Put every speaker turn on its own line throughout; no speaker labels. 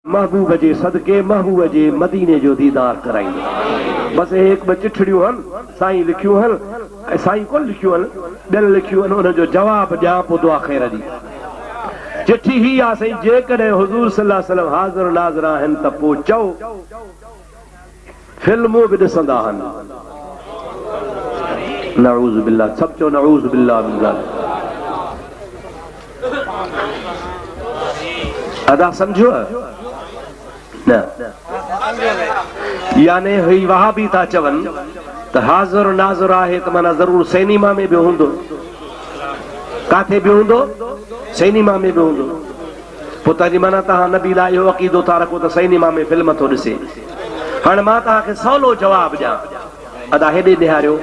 महबूब जे सदके महबूब जे मदीने जो दीदार कराईंदो। बस एक ब चिठड़ियूं हन साईं लिखियूं हन, साईं कोन लिखियूं हन, ॿियल लिखियूं हन, उन जो जवाब ॾियां पोइ दुआ ख़ैर ॾी। चिठी ही आहे साईं, जेकॾहिं हुज़ूर सल्लल्लाहु अलैहि वसल्लम हाज़िर नाज़िर आहिनि त पोइ चओ। फिल्मूं बि ॾिसंदा आहिनि, नऊज़ बिल्लाह, सभु चओ नऊज़ बिल्लाह मिन ज़ालिक। अदा सम्झो न, याने ही वहाबी था चवनि त हाज़िर नाज़िर आहे त माना ज़रूर सिनेमा में बि हूंदो। काथे बि हूंदो? सिनेमा में बि हूंदो। पोइ तव्हांजी माना तव्हां नबी लाइ इहो अक़ीदो था रखो त सिनेमा में फिल्म थो ॾिसे। हाणे मां तव्हांखे सवलो जवाबु ॾियां, अदा हेॾे ॾियारियो,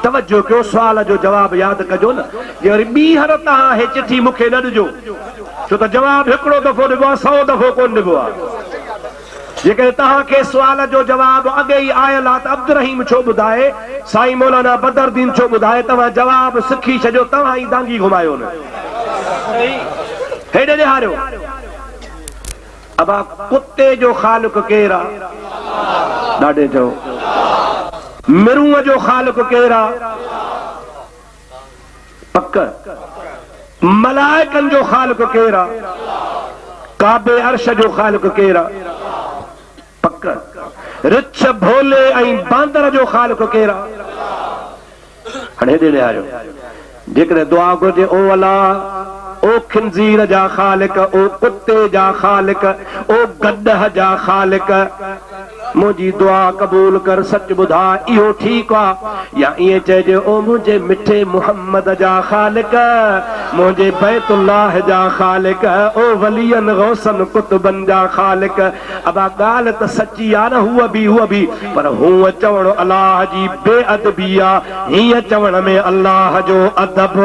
तवजो कयो, सुवाल जो जवाबु यादि कजो न। जे वरी ॿीहर तव्हां हे चिठी मूंखे न ॾिजो, छो त जवाबु हिकिड़ो दफ़ो ॾिबो आहे, 100 दफ़ो कोन ॾिबो आहे। जेकॾहिं तव्हांखे सुवाल जो जवाबु अॻे ई आयल आहे त अब्दुल रहीम छो ॿुधाए, साईं मौलाना बदरुद्दीन छो ॿुधाए, तव्हां जवाबु सिखी छॾियो, तव्हां ई दांगी घुमायो न। हेॾे ॾियारियो, अबा कुते जो ख़ालिक़ केरु आहे? ॾाढे चओ। मिरूअ जो ख़ालिक़ केरु आहे? पक। मलाइकनि जो ख़ालिक़ केरु आहे? काबे अर्श जो ख़ालिक़ केरु आहे? पक। रिछ भोले ऐं बांदर जो ख़ालिक़ केरु आहे? हाणे हेॾे ॾियारियो, जेकॾहिं दुआ घुर्जे, ओ अल्लाह, ओ खिंज़ीर जा ख़ालिक़, ओ कुते जा ख़ालिक़, ओ गॾह जा ख़ालिक़, मुंहिंजी दुआ क़बूल कर, सच ॿुधा इहो ठीकु आहे या ईअं चइजे, ओ मुंहिंजे मिठे मुहम्मद जा ख़ालिक़, मुंहिंजे बैतुल्लाह जा ख़ालिक़, ओ वलियन गौसन कुतुबन जा ख़ालिक़। अबा ॻाल्हि त सची आहे न, हूअ बि, पर हूअ चवण अलाह जी बेअदबी आहे, हीअं चवण में अलाह जो अदब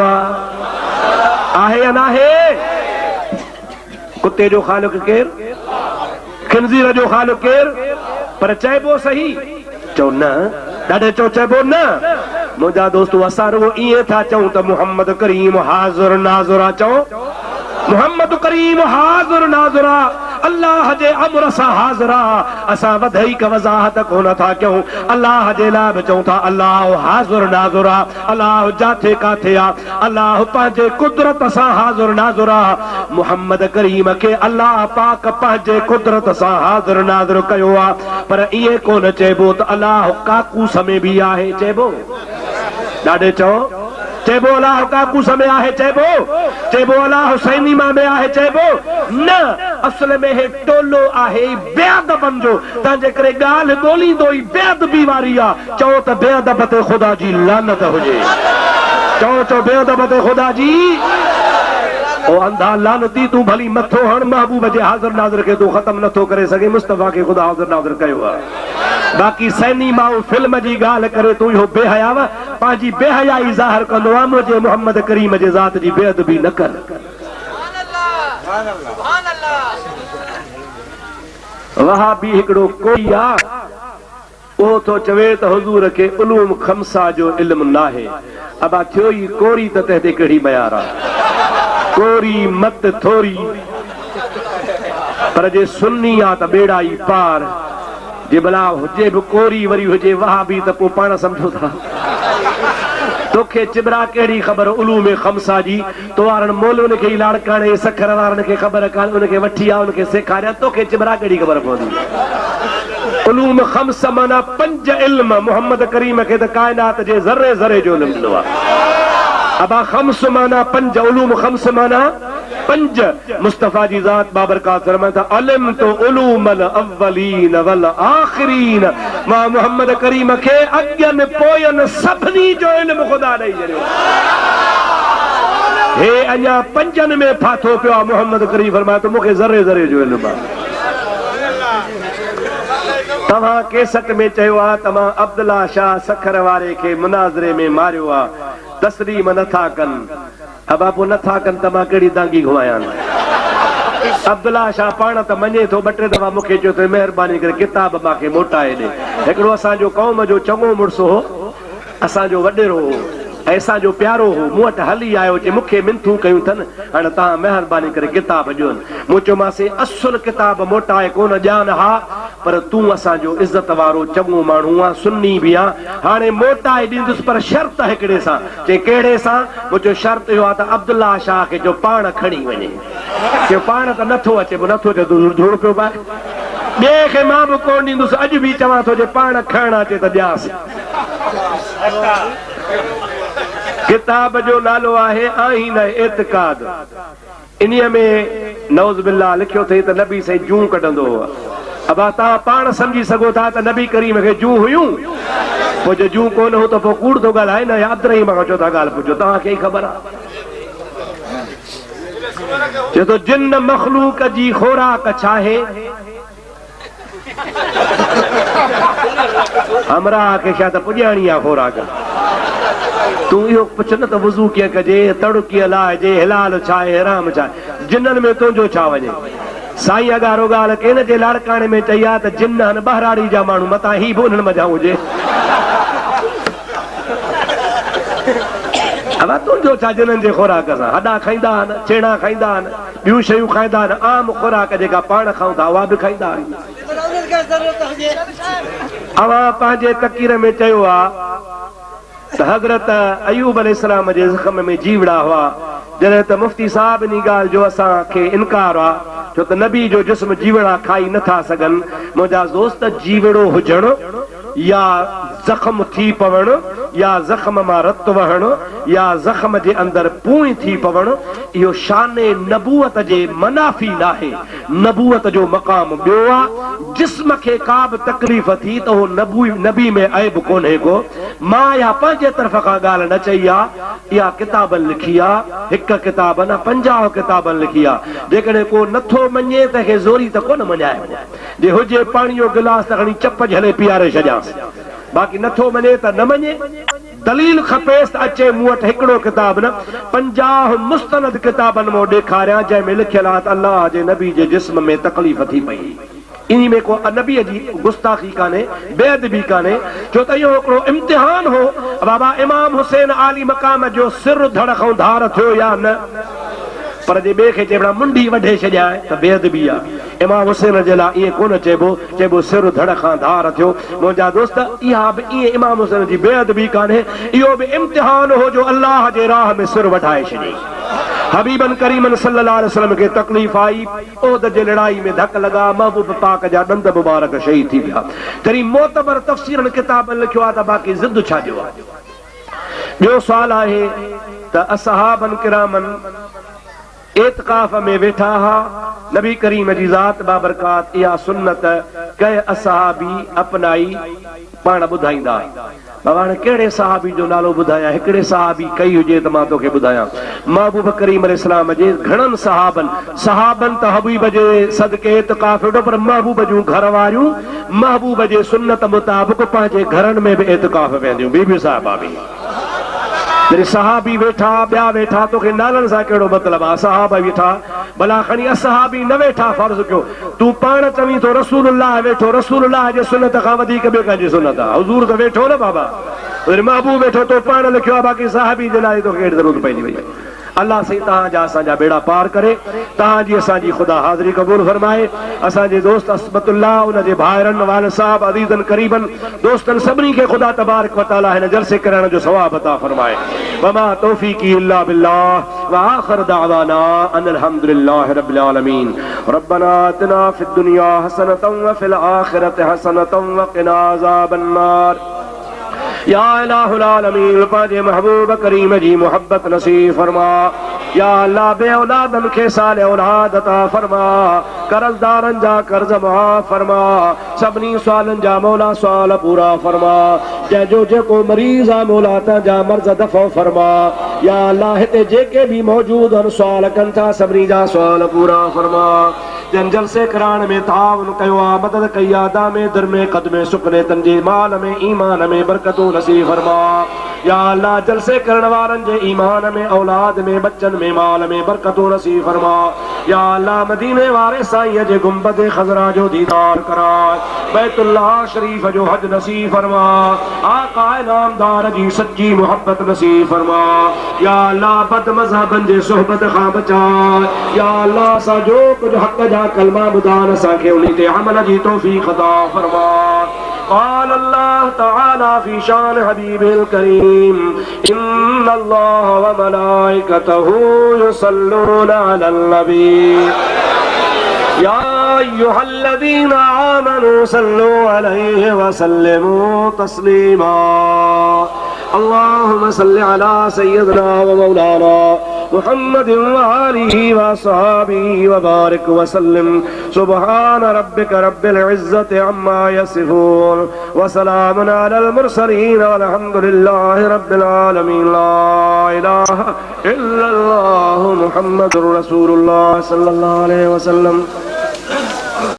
आहे या नाहे? कुते जो ख़ालिक़ केरु? खिंज़ीर जो ख़ालिक़ केरु? पर चइबो सही, चओ न, ॾाढे चओ, चइबो न। मुंहिंजा दोस्त, असां रुगो ईअं था चऊं त मुहम्मद करीम हाज़िर नाज़िर आहे। चओ मुहम्मद करीम हाज़िर नाज़िर आहे, अल्लाह जे अमर सां हाज़िर आहे। असां वधीक वज़ाहत कोन था कयूं, अल्लाह जे लाइ बि चऊं था अल्लाह हाज़िर नाज़िर आहे। अल्लाह जाथे काथे आहे, अल्लाह पंहिंजे कुदरत सां हाज़िर नाज़िर आहे। मुहम्मद करीम खे अल्लाह पाक पंहिंजे कुदरत सां हाज़िर नाज़िर कयो आहे। पर ईअं कोन चइबो त अल्लाह काकूस में बि आहे। चइबो? ॾाढे चओ। चइबो अल्लाह काकूस में आहे? चइबो अल्लाह सिनेमा में आहे? चइबो न। असल में हे टोलो आहे बेअदबन जो, तंहिंजे करे ॻाल्हि ॿोलींदो ई बेअदबी वारी आहे। चओ त बेअदब ते ख़ुदा जी लानत हुजे। चओ बेअदब ते ख़ुदा जी। ओ अंधा लानती, तूं भली मथो हण, महबूब जे हाज़िर नाज़िर खे तूं ख़त्म नथो करे सघे, मुस्तफ़ा खे ख़ुदा हाज़िर नाज़िर कयो आहे। बाक़ी सिनेमा ऐं फिल्म जी ॻाल्हि करे तूं इहो बेहया, पंहिंजी बेहयाई ज़ाहिर कंदो आहे। मुंहिंजे मुहम्मद करीम जे ज़ात जी बेअदबी न कर। वहाबी हिकिड़ो कोई आहे, उहो थो चवे त हुज़ूर खे उलूम खमसा जो इल्म नाहे। अबा थियो ई कोरी त तंहिं कहिड़ी मयार आहे? कोरी मत थोरी, पर जे सुन्नी आहे त बेड़ा ई पार। जे भला हुजे बि कोरी वरी हुजे वहाबी त पोइ पाण सम्झो था। तोखे चिबरा कहिड़ी ख़बर उलूम खमसा जी? तो वारनि मोलनि खे ई लाड़काणे, सखर वारनि खे ख़बर कान, उनखे वठी आ, उनखे सेखारिया। तोखे चिबरा कहिड़ी ख़बर पवंदी? उलूम खमस माना 5 इल्म। मुहम्मद करीम खे त काइनात जे ज़रे ज़रे जो इल्म मिलो आहे। अबा खम्स माना 5, उलूम खम्स माना 5। मुस्तफ़ा जी ज़ात बाबरकात फरमाए था, अलिम तो उलूमल अव्वलीन वल आखिरीन। मां मुहम्मद करीम खे अॻियनि पोयनि सभिनी जो इल्म ख़ुदा ॾेई छॾियो। हे अञा 5 में फाथो पियो आहे। मुहम्मद करीम फरमाए थो, मूंखे ज़रे ज़रे जो इल्म आहे। तव्हां केसट में चयो आहे त मां अब्दुल्ला शाह सखर वारे खे मुनाज़रे में मारियो आहे, तस्लीम नथा कनि। अबा पोइ नथा कनि त मां कहिड़ी दांगी घुमायां? अब्दुल्ला शाह पाण त मञे थो, 2-3 दफ़ा मूंखे चयो त महिरबानी करे किताब मूंखे मोटाए ॾे। हिकिड़ो असांजो क़ौम जो चङो मुड़ुसु हो, असांजो वॾेरो हो, ऐसा जो प्यारो हो मूं वटि हली आयो जे मूंखे मिनथूं कयूं अथनि हाणे तव्हां महिरबानी करे किताब ॾियो। मूं चयोमांसि असुल किताब मोटाए कोन ॼान हा पर तूं असांजो इज़त वारो चङो माण्हू आहे सुन्नी बि आहे हाणे मोटाए ॾींदुसि पर शर्त हिकिड़े सां चई कहिड़े सां? मूं चयो शर्त इहो आहे त अब्दुल्ला शाह खे जो पाण खणी वञे। चयो पाण त नथो अचे नथो अचे तूं धूड़ पियो पाए ॿिए खे मां बि कोन ॾींदुसि अॼु बि चवां थो जे पाण खणणु अचे त ॾियांसि। किताब जो नालो आहे आईन एतिकाद। इन्हीअ में नौज़ बिल्लाह लिखियो अथई त नबी साईं जूं कढंदो हुआ। अब तव्हां पाण सम्झी सघो था त नबी करीम खे जूं हुयूं पोइ जो जूं कोन हो त पोइ कूड़ थो ॻाल्हाए न यादि मां चोथा ॻाल्हि पुछो तव्हांखे ई ख़बर आहे। चए थो जिन मखलूक जी खोराक छा आहे हमरा खे शायदि पुॼाणी आहे खोराक। तूं इहो पुछ न त वज़ू कीअं कजे तड़ कीअं लाहिजे हिलाल छा आहे हराम छा आहे जिननि में तुंहिंजो छा वञे। साईं अगारो ॻाल्हि किन जे लाड़काणे में चई आहे त जिन आहिनि बहराड़ी जा माण्हू मथां ही बि उन्हनि मज़ा हुजे। अब तुंहिंजो छा जिननि जे खोराक सां हॾा खाईंदा आहिनि छेड़ा खाईंदा आहिनि ॿियूं शयूं खाईंदा आहिनि आम खोराक जेका पाण खाऊं था उहा बि खाईंदा आहिनि। अवां पंहिंजे तक़ीर में चयो आहे त हज़रत अयूब अलैहिस्सलाम जे ज़ख़्म में जीवड़ा हुआ जॾहिं त मुफ्ती साहब इन ॻाल्हि जो असांखे इनकार आहे छो त नबी जो जिस्म जीवड़ा खाई नथा सघनि। मुंहिंजा दोस्त जीवड़ो हुजणु या ज़ख़्म थी पवणु या ज़ख़्म मां रत वहणु या ज़ख़्म जे अंदरि पूई थी पवणु इहो शाने नबूअत जे मनाफ़ी नाहे। नबूअत जो मक़ाम ॿियो आहे। जिस्म खे का बि तकलीफ़ थी त उहो नबी में ऐब कोन्हे को। मां या पंहिंजे तरफ़ खां ॻाल्हि न चई आहे इहा किताबनि लिखी आहे हिकु किताब न 50 किताबनि लिखी आहे। जेकॾहिं को नथो मञे त खे ज़ोरी त कोन मञाए जे हुजे पाणी जो गिलास त खणी चप झले पीआरे छॾियांसि बाक़ी नथो मञे त न मञे। दलील खपेसि त अचे मूं वटि हिकिड़ो किताब न 50 मुस्तनद किताबनि मां ॾेखारियां जंहिंमें लिखियल आहे त अलाह जे नबी जे जिस्म में तकलीफ़ थी पई। इन में को नबीअ जी गुस्ताखी कान्हे बेअदबी कान्हे छो त इहो हिकिड़ो इम्तिहान हो। बाबा इमाम हुसैन आली मक़ाम जो सिर धड़ खां धार थियो या न पर जे ॿिए खे चइबा मुंडी वढे छॾियां त बेअदबी आहे। इमाम हुसैन जे लाइ ईअं कोन चइबो सिर धड़ खां धार थियो। मुंहिंजा दोस्त इहा बि ईअं इमाम हुसैन जी बेअदबी कान्हे इहो बि इम्तिहान हो जो अलाह जे राह में सिर वठाए छॾी। हबीबन करीमन सल्लल्लाहु अलैहि वसल्लम खे तकलीफ़ आई ओहद जे लड़ाई में धक लॻा महबूब पाक जा ॾंद मुबारक शहीद थी विया। तरी मोतबर तफ़सीरनि किताबनि लिखियो आहे त बाक़ी ज़िद छा जो आहे। ॿियो सुवाल आहे त असहाबन किरामन एतकाफ़ में वेठा हा नबी करीम जी ज़ात बाबरकात इहा सुन्नत कंहिं असहाबी अपनाई पाण ॿुधाईंदा। बाबा हाणे कहिड़े सहाबी जो नालो ॿुधायां हिकिड़े सहाबी कई हुजे त मां तोखे ॿुधायां। महबूब करीम अलैहिस्सलाम जे घणनि सहाबनि त हबीब जे सदके एतकाफ़ वेठो पर महबूब जूं घर वारियूं महबूब जे सुन्नत मुताबिक़ पंहिंजे घरनि में बि एतकाफ़ वेंदियूं बीबी साहिबा बि। सहाबी वेठा ॿिया वेठा तोखे नालनि सां कहिड़ो मतिलबु आहे। सहाबा वेठा भला खणी असहाबी न वेठा फर्ज़ कयो तूं पाण चवीं थो रसूलुल्लाह वेठो रसूलुल्लाह जे सुन्नत खां वधीक ॿिए कंहिंजी सुन्नत आहे। हुज़ूर त वेठो न बाबा वरी महबूब वेठो तो पाण लिखियो आहे बाक़ी सहाबी जे लाइ तोखे कहिड़ी ज़रूरत पइजी वई। अल्लाह साईं तव्हांजा असांजा बेड़ा पार करे तव्हांजी असांजी ख़ुदा हाज़िरी क़बूल फरमाए। असांजे दोस्त असमतुल्लाह उनजे भाइरनि वाल साहब अज़ीज़न करीबन दोस्तनि सभिनी खे ख़ुदा तबारक व तआला हिन जलसे करण जो सवाब अता फरमाए। वमा तौफीकी इल्ला बिल्लाह व आखिर दावाना अनिल हम्दुलिल्लाहि रब्बिल आलमीन। रब्बना आतिना फिद दुनिया हसनतन व फिल आखिरति हसनतन व क़िना अज़ाबन नार। या इलाहुल आलमीन पंहिंजे महबूब करीम जी मोहब्बत नसीब फरमा। या अल्लाह बे औलादन खे साल औलाद अता फरमा। कर्ज़दारनि जा कर्ज़ मुआफ़ फरमा। सभिनी सुवालनि जा मौला सुवाल पूरा फरमा। जंहिंजो जेको मरीज़ आहे मौला तुंहिंजा मर्ज़ दफ़ो फरमा। या अल्लाह हिते जेके बि मौजूद आहिनि सुवाल कनि था सभिनी जा सुवाल पूरा फरमा। जन जलसे कराइण में ताउन कयो आहे मदद कई आहे दामे दर में क़दमे सुकने तंजे माल में ईमान में बरकतूं नसीब फरमा। या अल्लाह जलसे करण वारनि जे ईमान में औलाद में बच्चन में माल में बरकतूं नसीब फरमा। या अल्लाह मदीने वाले साईं जे गुंबद खजरा जो दीदार करा, बैतुल्लाह शरीफ जो हज नसीब फरमा, आका नामदार जी सच्ची मोहब्बत नसीब फरमा। या अल्लाह बद मज़हबन जे सोहबत खां बचा। या अल्लाह सा जो कुछ हक जा कलमा बुधान असांखे उन्हीं ते अमल जी तौफीक अता फरमा। क़ाल अल्लाह तआला फी शान हबीबिल करीम इन्नल्लाह व मलाइकतहू युसल्लूना अलन नबी या अय्युहल्लज़ीना आमनू सल्लू अलैहि व सल्लिमू तस्लीमा। अल्लाहुम्मा सल्लि अला सय्यिदिना व मौलाना मुहम्मद व आलिहि व अस्हाबिहि व बारिक व सल्लिम। सुब्हान रब्बिक रब्बिल इज्जति अम्मा यसिफून व सलामुन अलल मुरसलीन वल्हम्दुलिल्लाहि रब्बिल आलमीन। ला इलाहा इल्लल्लाह मुहम्मदुर रसूलुल्लाह सल्लल्लाहु अलैहि वसल्लम।